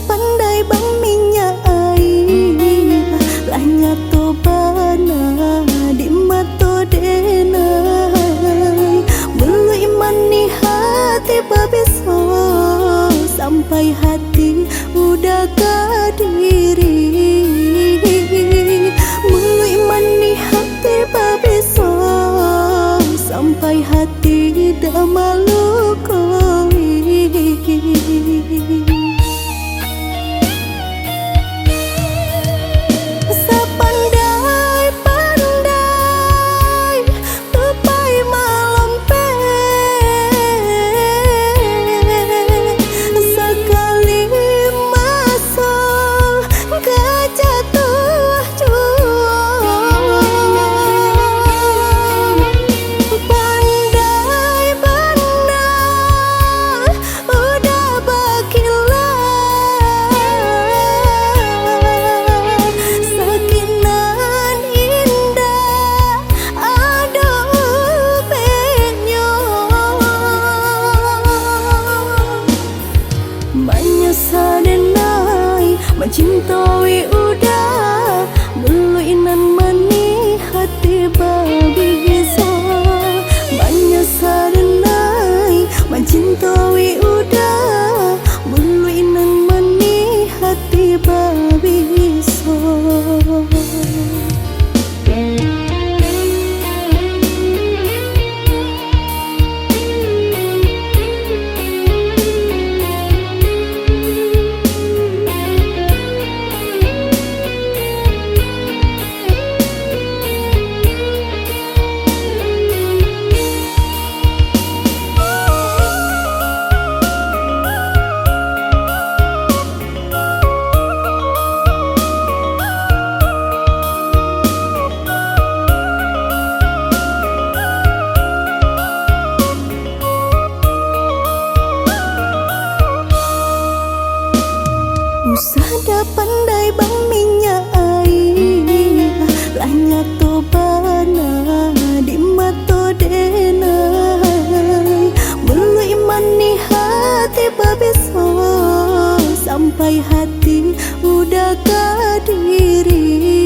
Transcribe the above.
pandai bang minyak air lahnya to bana di mato denai mulu iman ni hati babeso sampai hati udah kadiri mulu iman ni hati babeso sampai hati dah malu koi. Sepandai-pandai tupai malam pe sekali masuk kejatuh juang pandai-pandai udah berkilau sakinan indah aduh penyo menyesal denai mencintai udah mulu inan mani hati babi bisa menyesal denai mencintai udah mulu inan mani hati babi bisa. Usah dah pandai bang minyak air lahnya to bana di mato denai mulu iman ni hati babeso sampai hati udah kadiri